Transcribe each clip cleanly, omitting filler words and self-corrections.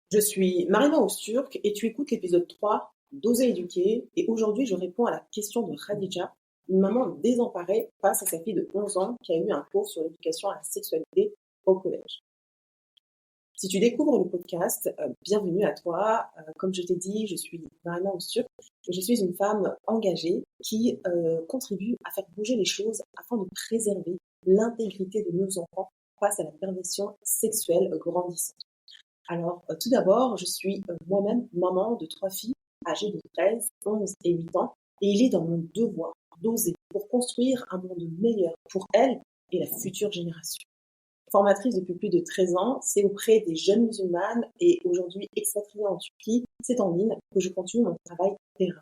Je suis Marina Osturk et tu écoutes l'épisode 3 d'Oser éduquer et aujourd'hui je réponds à la question de Khadija, une maman désemparée face à sa fille de 11 ans qui a eu un cours sur l'éducation à la sexualité au collège. Si tu découvres le podcast, bienvenue à toi. Comme je t'ai dit, je suis Marina Osturk et je suis une femme engagée qui contribue à faire bouger les choses afin de préserver l'intégrité de nos enfants face à la perversion sexuelle grandissante. Alors, tout d'abord, je suis moi-même maman de 3 filles âgées de 13, 11 et 8 ans et il est dans mon devoir d'oser pour construire un monde meilleur pour elles et la future génération. Formatrice depuis plus de 13 ans, c'est auprès des jeunes musulmanes et aujourd'hui expatriée en Turquie, c'est en ligne que je continue mon travail terrain.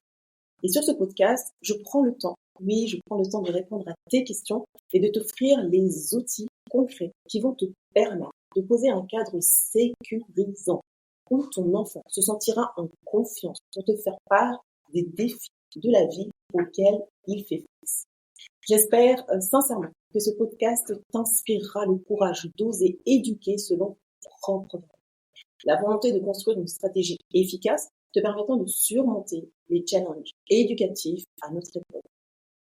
Et sur ce podcast, je prends le temps de répondre à tes questions et de t'offrir les outils concrets qui vont te permettre de poser un cadre sécurisant où ton enfant se sentira en confiance pour te faire part des défis de la vie auxquels il fait face. J'espère sincèrement que ce podcast t'inspirera le courage d'oser éduquer selon tes propres valeurs. La volonté de construire une stratégie efficace te permettant de surmonter les challenges éducatifs à notre époque.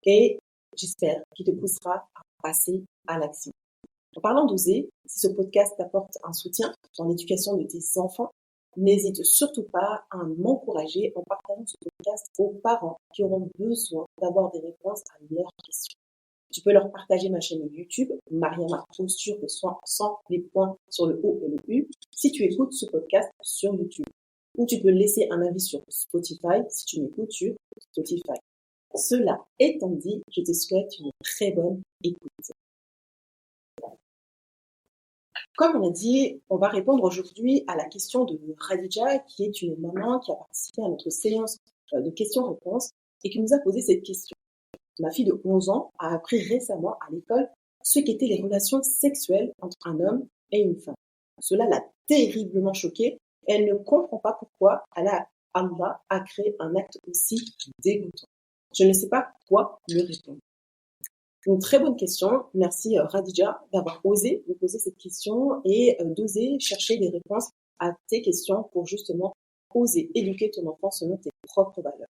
Et j'espère qu'il te poussera à passer à l'action. En parlant d'oser, si ce podcast t'apporte un soutien dans l'éducation de tes enfants, n'hésite surtout pas à m'encourager en partageant ce podcast aux parents qui auront besoin d'avoir des réponses à leurs questions. Tu peux leur partager ma chaîne YouTube, Mariama Osturk sans les points sur le O et le U, si tu écoutes ce podcast sur YouTube. Ou tu peux laisser un avis sur Spotify si tu m'écoutes sur Spotify. Cela étant dit, je te souhaite une très bonne écoute. Comme on a dit, on va répondre aujourd'hui à la question de Khadija, qui est une maman qui a participé à notre séance de questions-réponses et qui nous a posé cette question. Ma fille de 11 ans a appris récemment à l'école ce qu'étaient les relations sexuelles entre un homme et une femme. Cela l'a terriblement choquée. Elle ne comprend pas pourquoi Allah a créé un acte aussi dégoûtant. Je ne sais pas quoi lui répondre. Une très bonne question. Merci Khadija d'avoir osé me poser cette question et d'oser chercher des réponses à tes questions pour justement oser éduquer ton enfant selon tes propres valeurs.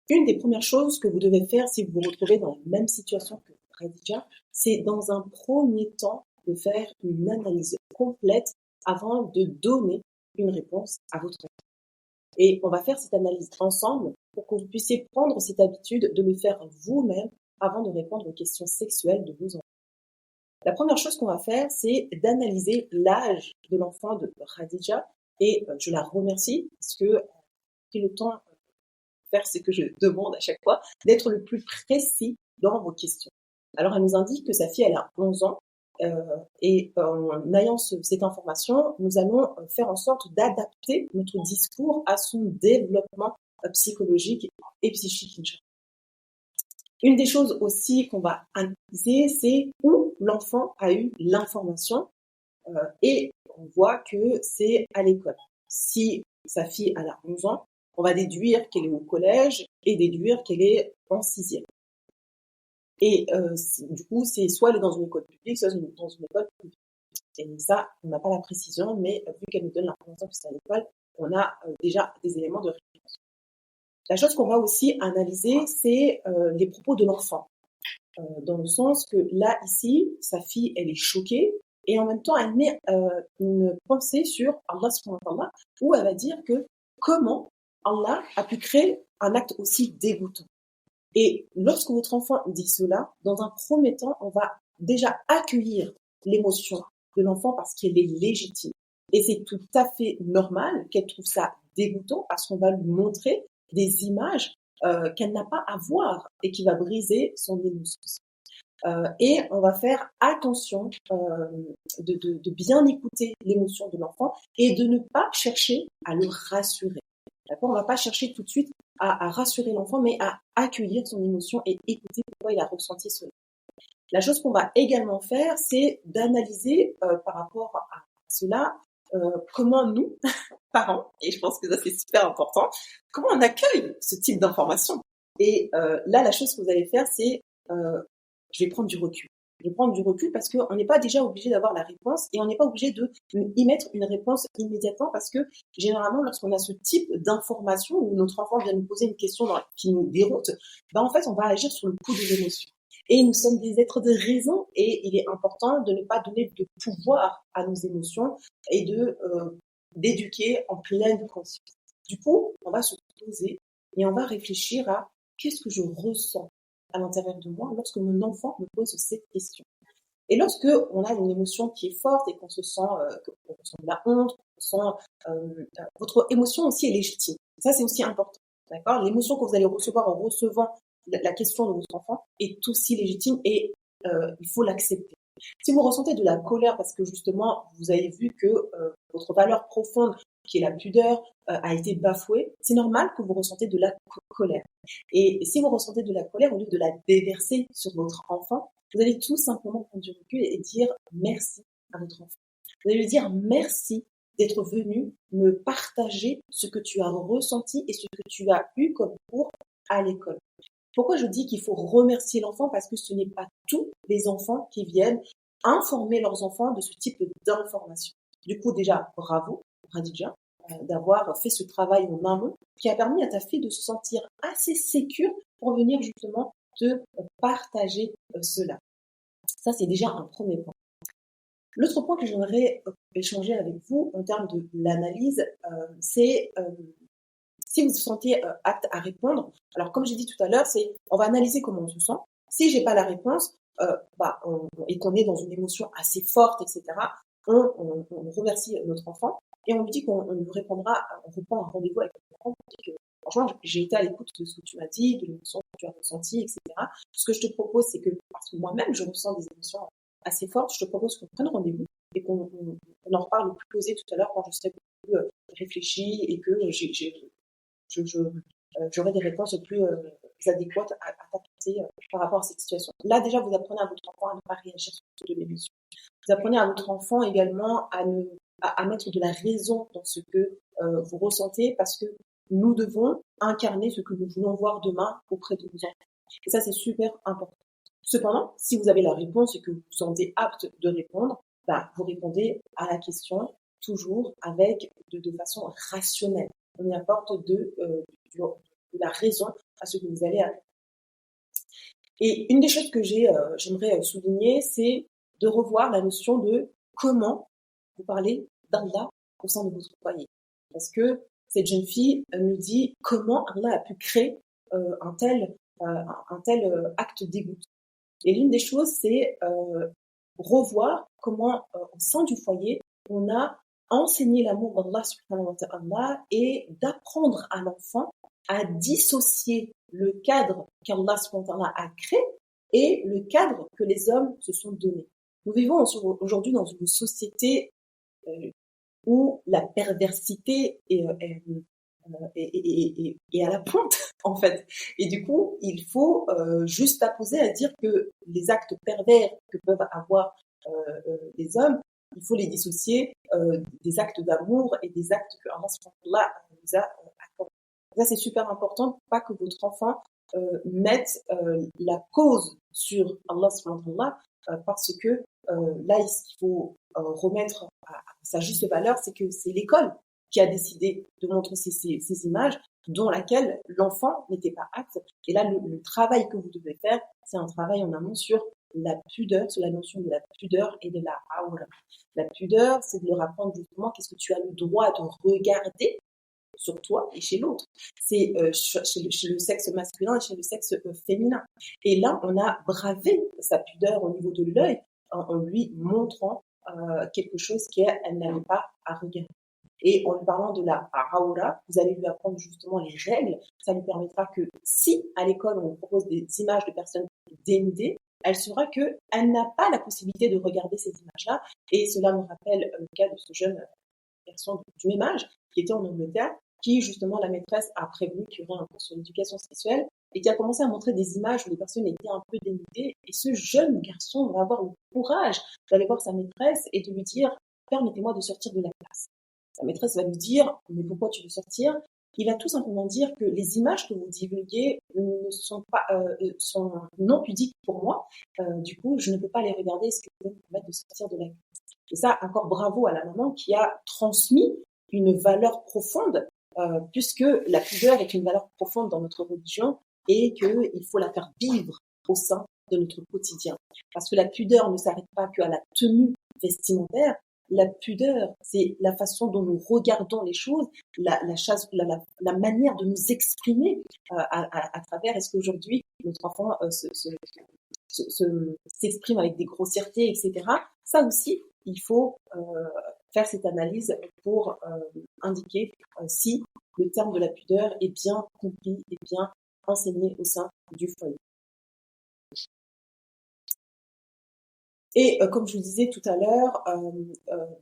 Une des premières choses que vous devez faire si vous vous retrouvez dans la même situation que Khadija, c'est dans un premier temps de faire une analyse complète avant de donner une réponse à votre enfant. Et on va faire cette analyse ensemble pour que vous puissiez prendre cette habitude de le faire vous-même avant de répondre aux questions sexuelles de vos enfants. La première chose qu'on va faire, c'est d'analyser l'âge de l'enfant de Khadija et je la remercie parce que elle a pris le temps faire ce que je demande à chaque fois, d'être le plus précis dans vos questions. Alors, elle nous indique que sa fille, elle a 11 ans, et en ayant cette information, nous allons faire en sorte d'adapter notre discours à son développement psychologique et psychique. Une des choses aussi qu'on va analyser, c'est où l'enfant a eu l'information, et on voit que c'est à l'école. Si sa fille elle a 11 ans, on va déduire qu'elle est au collège et déduire qu'elle est en 6e. Et du coup, c'est soit elle est dans une école publique, soit dans une école privée. Et ça, on n'a pas la précision, mais vu qu'elle nous donne l'information que c'est à l'école, on a déjà des éléments de réponse. La chose qu'on va aussi analyser, c'est les propos de l'enfant. Dans le sens que là, ici, sa fille, elle est choquée, et en même temps, elle met une pensée sur Allah subhanahu wa ta'ala, où elle va dire que comment Allah a pu créer un acte aussi dégoûtant. Et lorsque votre enfant dit cela, dans un premier temps, on va déjà accueillir l'émotion de l'enfant parce qu'elle est légitime. Et c'est tout à fait normal qu'elle trouve ça dégoûtant parce qu'on va lui montrer des images qu'elle n'a pas à voir et qui va briser son innocence. Et on va faire attention de bien écouter l'émotion de l'enfant et de ne pas chercher à le rassurer. D'accord ? On ne va pas chercher tout de suite à rassurer l'enfant, mais à accueillir son émotion et écouter pourquoi il a ressenti cela. La chose qu'on va également faire, c'est d'analyser par rapport à cela comment nous, parents, et je pense que ça c'est super important, comment on accueille ce type d'information. Et là, la chose que vous allez faire, c'est je vais prendre du recul. Je prends du recul parce qu'on n'est pas déjà obligé d'avoir la réponse et on n'est pas obligé de y mettre une réponse immédiatement parce que généralement, lorsqu'on a ce type d'information où notre enfant vient nous poser une question qui nous déroute, en fait, on va agir sur le coup de l'émotion. Et nous sommes des êtres de raison et il est important de ne pas donner de pouvoir à nos émotions et d'éduquer en pleine conscience. Du coup, on va se poser et on va réfléchir à qu'est-ce que je ressens à l'intérieur de moi lorsque mon enfant me pose cette question. Et lorsque on a une émotion qui est forte et qu'on sent de la honte, votre émotion aussi est légitime. Ça, c'est aussi important. D'accord? L'émotion que vous allez recevoir en recevant la question de votre enfant est aussi légitime et il faut l'accepter. Si vous ressentez de la colère parce que justement vous avez vu que votre valeur profonde, qui est la pudeur, a été bafouée, c'est normal que vous ressentez de la colère. Et si vous ressentez de la colère, au lieu de la déverser sur votre enfant, vous allez tout simplement prendre du recul et dire merci à votre enfant. Vous allez lui dire merci d'être venu me partager ce que tu as ressenti et ce que tu as eu comme cours à l'école. Pourquoi je dis qu'il faut remercier l'enfant? Parce que ce n'est pas tous les enfants qui viennent informer leurs enfants de ce type d'information. Du coup, déjà, bravo, Khadija, d'avoir fait ce travail en amont qui a permis à ta fille de se sentir assez sécure pour venir justement te partager cela. Ça, c'est déjà un premier point. L'autre point que j'aimerais échanger avec vous en termes de l'analyse, c'est si vous vous sentez apte à répondre. Alors, comme j'ai dit tout à l'heure, on va analyser comment on se sent. Si j'ai pas la réponse et qu'on est dans une émotion assez forte, etc., on remercie notre enfant et on lui dit qu'on lui répondra, on reprend un rendez-vous avec notre enfant pour dire que franchement, j'ai été à l'écoute de ce que tu m'as dit, de l'émotion que tu as ressentie, etc. Ce que je te propose, c'est que, parce que moi-même, je ressens des émotions assez fortes, je te propose qu'on prenne rendez-vous et qu'on en reparle plus posé tout à l'heure quand je serai plus réfléchie et que j'aurai des réponses plus adéquates à t'apporter par rapport à cette situation. Là, déjà, vous apprenez à votre enfant à ne pas réagir sur de l'émotion. Vous apprenez à votre enfant également à mettre de la raison dans ce que vous ressentez parce que nous devons incarner ce que nous voulons voir demain auprès de nos enfants. Et ça, c'est super important. Cependant, si vous avez la réponse et que vous vous sentez apte de répondre, vous répondez à la question toujours avec de façon rationnelle. On y apporte de la raison à ce que vous allez apprendre. Et une des choses que j'aimerais souligner, c'est de revoir la notion de comment vous parlez d'Allah au sein de votre foyer. Parce que cette jeune fille nous dit comment Allah a pu créer un tel acte d'égout. Et l'une des choses, c'est revoir comment au sein du foyer, on a enseigné l'amour d'Allah subhanahu wa ta'ala et d'apprendre à l'enfant à dissocier le cadre qu'Allah subhanahu wa ta'ala a créé et le cadre que les hommes se sont donnés. Nous vivons aujourd'hui dans une société où la perversité est à la pointe, en fait. Et du coup, il faut juste apposer à dire que les actes pervers que peuvent avoir les hommes, il faut les dissocier des actes d'amour et des actes que Allah nous a accordés. Ça, c'est super important pour pas que votre enfant mette la cause sur Allah subhanahu wa ta'ala parce que là, ce qu'il faut remettre à sa juste valeur, c'est que c'est l'école qui a décidé de montrer ces images dont laquelle l'enfant n'était pas apte. Et là, le travail que vous devez faire, c'est un travail en amont sur la pudeur, sur la notion de la pudeur et de la aura. La pudeur, c'est de leur apprendre justement qu'est-ce que tu as le droit de regarder sur toi et chez l'autre. C'est chez le sexe masculin et chez le sexe féminin. Et là, on a bravé sa pudeur au niveau de l'œil en lui montrant quelque chose qu'elle n'avait pas à regarder. Et en lui parlant de la aura, vous allez lui apprendre justement les règles. Ça lui permettra que si à l'école on propose des images de personnes dénudées, elle saura qu'elle n'a pas la possibilité de regarder ces images-là. Et cela me rappelle le cas de ce jeune garçon du même âge qui était en Angleterre, qui justement la maîtresse a prévenu qu'il y aurait un cours sur l'éducation sexuelle et qui a commencé à montrer des images où les personnes étaient un peu dénudées. Et ce jeune garçon va avoir le courage d'aller voir sa maîtresse et de lui dire « Permettez-moi de sortir de la classe ». Sa maîtresse va lui dire « Mais pourquoi tu veux sortir ?» il va tout simplement dire que les images que vous divulguez ne sont pas sont non pudiques pour moi. Du coup, je ne peux pas les regarder. Est-ce que vous pouvez me permettre de sortir de la case? Et ça, encore bravo à la maman qui a transmis une valeur profonde, puisque la pudeur est une valeur profonde dans notre religion et qu'il faut la faire vivre au sein de notre quotidien. Parce que la pudeur ne s'arrête pas qu'à la tenue vestimentaire. La pudeur, c'est la façon dont nous regardons les choses, la manière de nous exprimer à travers. Est-ce qu'aujourd'hui, notre enfant s'exprime avec des grossièretés, etc. Ça aussi, il faut faire cette analyse pour indiquer si le terme de la pudeur est bien compris et bien enseigné au sein du foyer. Et comme je vous disais tout à l'heure,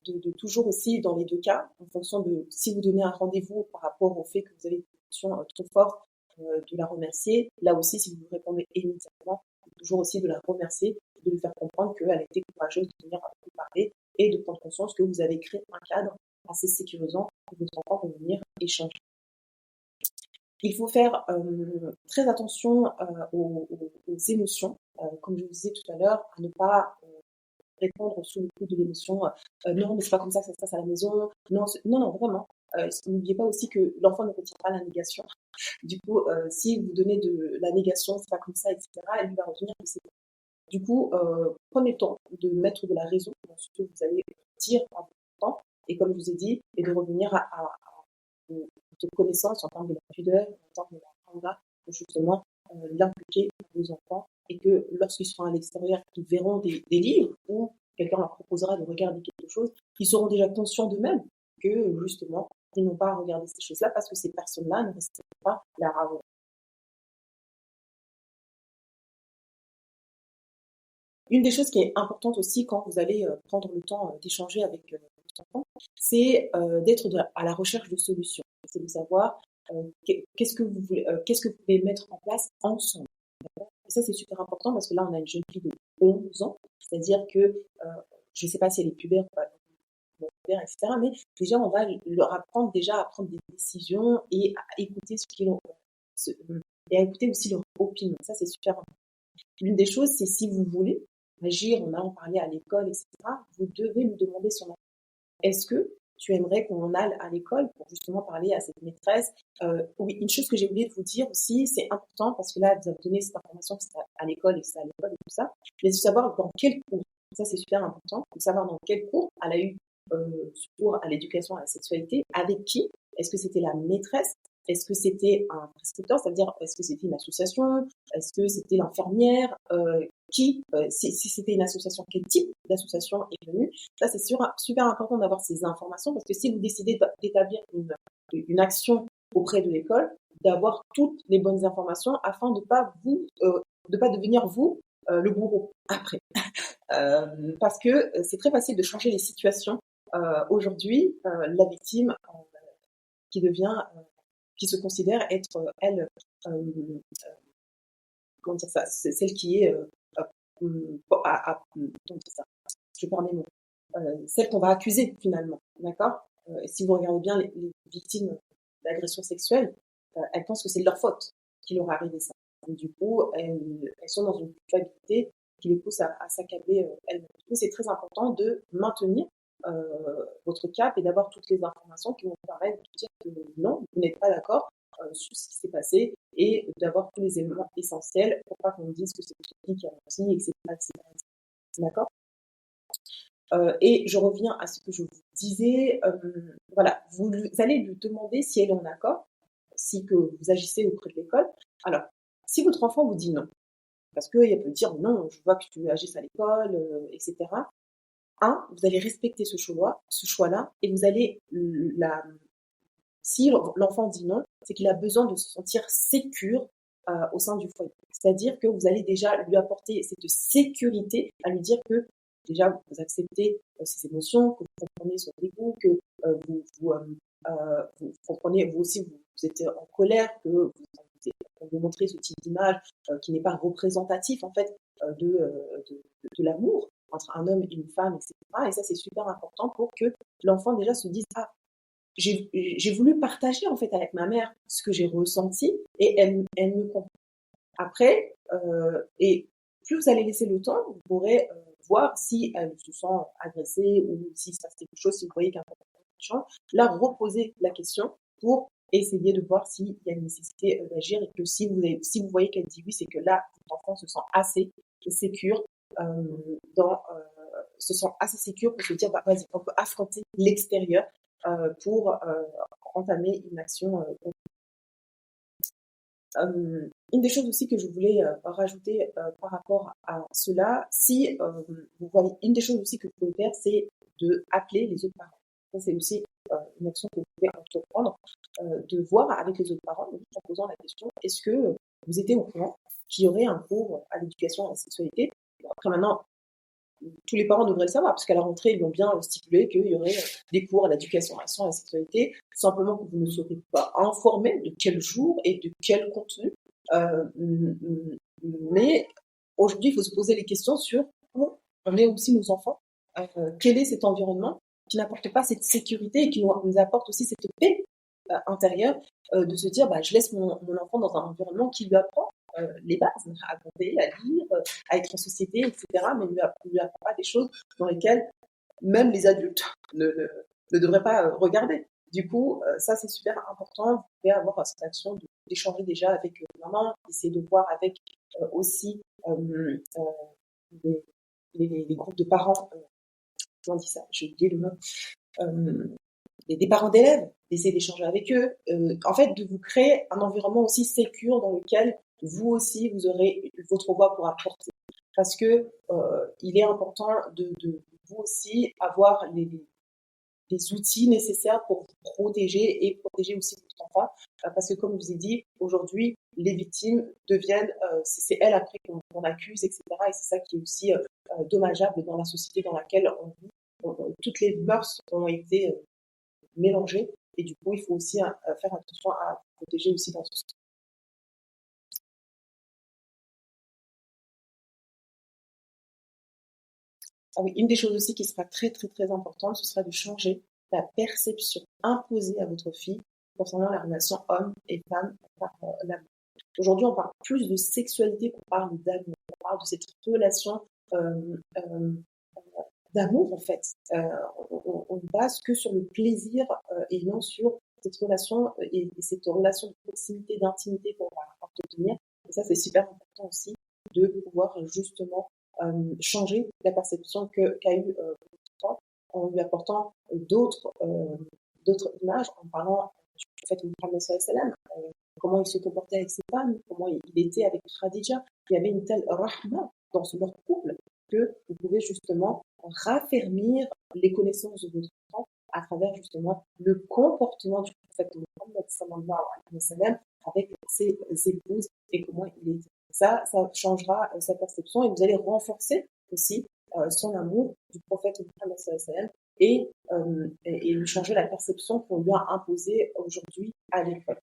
de toujours aussi dans les deux cas, en fonction de si vous donnez un rendez-vous par rapport au fait que vous avez une émotion trop forte, de la remercier. Là aussi, si vous vous répondez immédiatement, toujours aussi de la remercier, de lui faire comprendre qu'elle a été courageuse de venir vous parler et de prendre conscience que vous avez créé un cadre assez sécurisant pour que votre enfant peut venir échanger. Il faut faire très attention aux émotions, comme je vous disais tout à l'heure, à ne pas répondre sous le coup de l'émotion. Non, mais c'est pas comme ça que ça se passe à la maison. Non, non, vraiment. N'oubliez pas aussi que l'enfant ne retient pas la négation. Du coup, si vous donnez de la négation, c'est pas comme ça, etc., elle lui va retenir que c'est. Du coup, prenez le temps de mettre de la raison dans ce que vous allez dire à votre enfant, et comme je vous ai dit, et de revenir à votre connaissance en termes de la pudeur, en termes de la ranga, pour justement l'impliquer à vos enfants, et que lorsqu'ils seront à l'extérieur, ils verront des livres ou quelqu'un leur proposera de regarder quelque chose, ils seront déjà conscients d'eux-mêmes que justement, ils n'ont pas à regarder ces choses-là parce que ces personnes-là ne respectent pas la ranga. Une des choses qui est importante aussi quand vous allez prendre le temps d'échanger avec votre enfant, c'est d'être à la recherche de solutions. C'est de savoir qu'est-ce que vous voulez, qu'est-ce que vous pouvez mettre en place ensemble. Et ça, c'est super important parce que là, on a une jeune fille de 11 ans, c'est-à-dire que je ne sais pas si elle est pubère ou pas, etc. Mais déjà, on va leur apprendre déjà à prendre des décisions et à écouter et à écouter aussi leur opinion. Ça, c'est super important. L'une des choses, c'est si vous voulez agir en allant parler à l'école, etc., vous devez lui demander son avis. Est-ce que tu aimerais qu'on aille à l'école pour justement parler à cette maîtresse? Oui, une chose que j'ai oublié de vous dire aussi, c'est important parce que là, vous avez donné cette information que c'est à l'école et que c'est à l'école et tout ça, mais de savoir dans quel cours. Ça, c'est super important, de savoir dans quel cours elle a eu ce cours à l'éducation à la sexualité, avec qui? Est-ce que c'était la maîtresse? Est-ce que c'était un prescripteur? Ça veut dire, est-ce que c'était une association? Est-ce que c'était l'infirmière? Si c'était une association, quel type d'association est venue? Ça, c'est super important d'avoir ces informations parce que si vous décidez d'établir une action auprès de l'école, d'avoir toutes les bonnes informations afin de pas devenir vous le bourreau après. Parce que c'est très facile de changer les situations. Aujourd'hui, la victime qui devient qui se considère être, elle, comment dire ça, c'est celle qui est, comment dire ça, je perds mes mots, celle qu'on va accuser finalement, d'accord? Si vous regardez bien les victimes d'agressions sexuelles, elles pensent que c'est de leur faute qu'il leur est arrivé ça. Et du coup, elles sont dans une culpabilité qui les pousse à s'accabler elles-mêmes. Du coup, c'est très important de maintenir votre cap et d'avoir toutes les informations qui vont vous permettre de dire que non, vous n'êtes pas d'accord sur ce qui s'est passé et d'avoir tous les éléments essentiels pour pas qu'on dise que c'est une fille qui a menti, etc., etc. D'accord? Et je reviens à ce que je vous disais. Voilà, vous allez lui demander si elle est en accord, si que vous agissez auprès de l'école. Alors, si votre enfant vous dit non, parce qu'elle peut dire non, je vois que tu agisses à l'école, etc. Vous allez respecter ce choix-là, et vous allez si l'enfant dit non, c'est qu'il a besoin de se sentir sécure au sein du foyer. C'est-à-dire que vous allez déjà lui apporter cette sécurité à lui dire que déjà vous acceptez ses émotions, que vous comprenez son dégoût, que vous comprenez, vous aussi vous êtes en colère, que vous montrez ce type d'image qui n'est pas représentatif en fait de l'amour entre un homme et une femme, etc. Et ça, c'est super important pour que l'enfant déjà se dise j'ai voulu partager en fait avec ma mère ce que j'ai ressenti et elle me comprend. Après, et plus vous allez laisser le temps, vous pourrez voir si elle se sent agressée ou s'il se passe quelque chose, si vous voyez qu'un comportement change. Là, reposez la question pour essayer de voir s'il y a une nécessité d'agir et que si vous voyez qu'elle dit oui, c'est que là, votre enfant se sent assez sécure se sent assez sécure pour se dire bah, vas-y, on peut affronter l'extérieur pour entamer une action. Une des choses aussi que je voulais rajouter par rapport à cela, si vous voyez, une des choses aussi que vous pouvez faire, c'est de appeler les autres parents. Ça, c'est aussi une action que vous pouvez entreprendre, de voir avec les autres parents, en posant la question, est-ce que vous étiez au courant qu'il y aurait un cours à l'éducation à la sexualité? Après maintenant, tous les parents devraient le savoir, parce qu'à la rentrée, ils l'ont bien stipulé qu'il y aurait des cours à l'éducation à la sexualité, simplement que vous ne serez pas informé de quel jour et de quel contenu. Mais aujourd'hui, il faut se poser les questions sur où on met aussi nos enfants, quel est cet environnement qui n'apporte pas cette sécurité et qui nous apporte aussi cette paix intérieure, de se dire, bah, je laisse mon enfant dans un environnement qui lui apprend les bases, à compter, à lire, à être en société, etc. Mais ne lui apprend pas des choses dans lesquelles même les adultes ne devraient pas regarder. Du coup, ça c'est super important. Vous pouvez avoir cette action d'échanger déjà avec maman, essayer de voir avec aussi les groupes de parents. Comment on dit ça? J'ai oublié le mot. Des parents d'élèves, d'essayer d'échanger avec eux, en fait, de vous créer un environnement aussi sécure dans lequel vous aussi, vous aurez votre voix pour apporter. Parce que il est important de vous aussi avoir les outils nécessaires pour vous protéger et protéger aussi votre enfant. Parce que comme je vous ai dit, aujourd'hui, les victimes deviennent, c'est elles après qu'on accuse, etc. Et c'est ça qui est aussi dommageable dans la société dans laquelle on vit. Toutes les mœurs ont été mélangées et du coup, il faut aussi faire attention à protéger aussi dans ce sens. Ah oui, une des choses aussi qui sera très très très importante, ce sera de changer la perception imposée à votre fille concernant la relation homme et femme par l'amour. Aujourd'hui, on parle plus de sexualité qu'on parle d'amour. On parle de cette relation euh, d'amour en fait. On ne base que sur le plaisir et non sur cette relation et cette relation de proximité, d'intimité qu'on va entretenir. Et ça, c'est super important aussi de pouvoir justement changer la perception qu'a eu votre enfant en lui apportant d'autres images, en parlant du prophète Mohammed sallam, comment il se comportait avec ses femmes, comment il était avec Khadija. Il y avait une telle rahma dans leur couple que vous pouvez justement raffermir les connaissances de votre enfant à travers justement le comportement du prophète Mohammed sallallahu alayhi wa sallam avec ses épouses et comment il était. Ça changera sa perception et vous allez renforcer aussi son amour du prophète Mohammed sallallahu alayhi wa sallam et lui changer la perception qu'on lui a imposée aujourd'hui à l'école.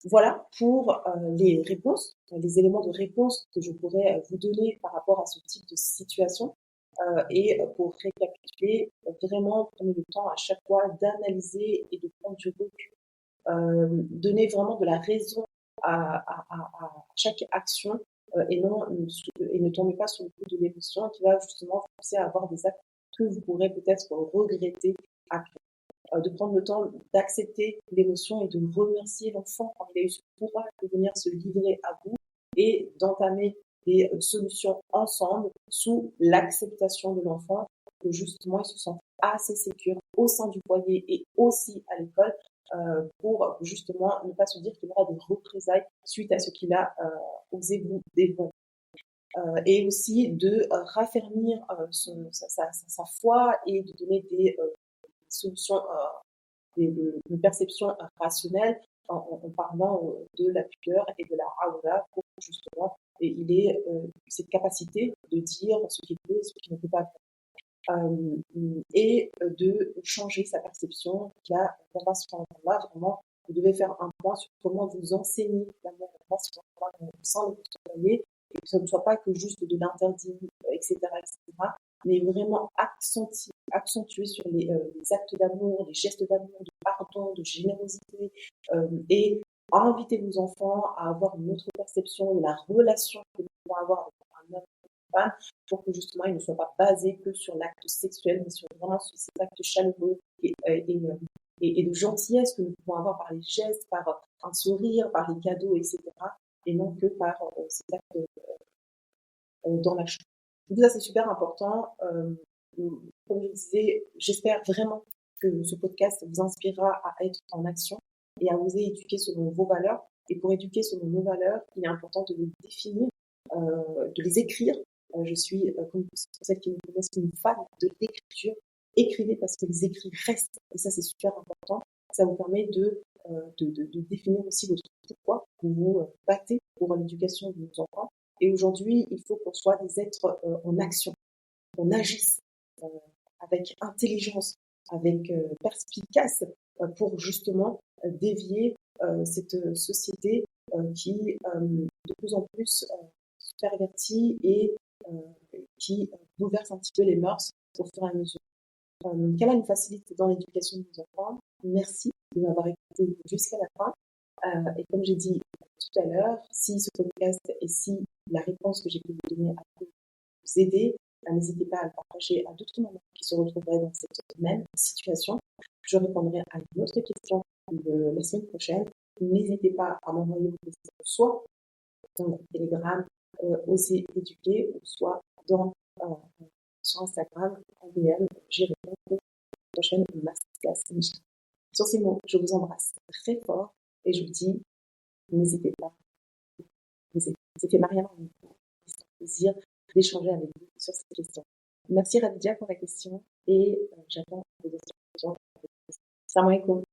Voilà pour les réponses, les éléments de réponse que je pourrais vous donner par rapport à ce type de situation. Et pour récapituler, vraiment prenez le temps à chaque fois d'analyser et de prendre du recul. Donner vraiment de la raison à chaque action et ne tombez pas sur le coup de l'émotion qui va justement forcer à avoir des actes que vous pourrez peut-être regretter après. De prendre le temps d'accepter l'émotion et de remercier l'enfant quand il a eu ce courage de venir se livrer à vous et d'entamer des solutions ensemble sous l'acceptation de l'enfant que justement il se sent assez sécure au sein du foyer et aussi à l'école pour justement ne pas se dire qu'il y aura des représailles suite à ce qu'il a osé vous dévoiler. Et aussi de raffermir sa foi et de donner des solutions, une perception rationnelle en parlant de la pudeur et de la aura pour justement et il est cette capacité de dire ce qu'il peut et ce qu'il ne peut pas faire. Et de changer sa perception qu'il a là vraiment vous devez faire un point sur comment vous enseignez l'amour sans le côtoyer et que ce ne soit pas que juste de l'interdit, etc., etc., mais vraiment accentuer sur les actes d'amour, les gestes d'amour, de pardon, de générosité, et à inviter vos enfants à avoir une autre perception de la relation que nous pouvons avoir avec un homme et une femme, pour que justement ils ne soient pas basés que sur l'acte sexuel, mais vraiment sur ces actes chaleureux et de gentillesse que nous pouvons avoir par les gestes, par un sourire, par les cadeaux, etc. Et non que par ces actes dans la chambre. Donc ça, c'est super important. Comme je disais, j'espère vraiment que ce podcast vous inspirera à être en action et à oser éduquer selon vos valeurs. Et pour éduquer selon nos valeurs, il est important de les définir, de les écrire. Je suis, comme pour celles qui me connaissent, une fan de l'écriture. Écrivez parce que les écrits restent. Et ça, c'est super important. Ça vous permet de définir aussi votre pourquoi vous vous battez pour l'éducation de vos enfants. Et aujourd'hui, il faut qu'on soit des êtres en action, qu'on agisse avec intelligence, avec perspicace, pour justement dévier cette société qui de plus en plus se pervertit et qui bouleverse un petit peu les mœurs au fur et à mesure. Qu'Allah nous facilite dans l'éducation de nos enfants. Merci de m'avoir écouté jusqu'à la fin. Et comme j'ai dit tout à l'heure, si ce podcast et si la réponse que j'ai pu vous donner a pu vous aider, n'hésitez pas à le partager à d'autres mamans qui se retrouveraient dans cette même situation. Je répondrai à une autre question la semaine prochaine. N'hésitez pas à m'envoyer vos questions, soit dans le groupe Telegram, Oser éduquer, ou soit sur Instagram, en DM. J'y réponds pour la prochaine masterclass. Sur ces mots, je vous embrasse très fort et je vous dis, n'hésitez pas. C'était Marianne, c'est un plaisir d'échanger avec vous sur cette question. Merci Radija pour la question et j'attends vos questions. Salam alaikum.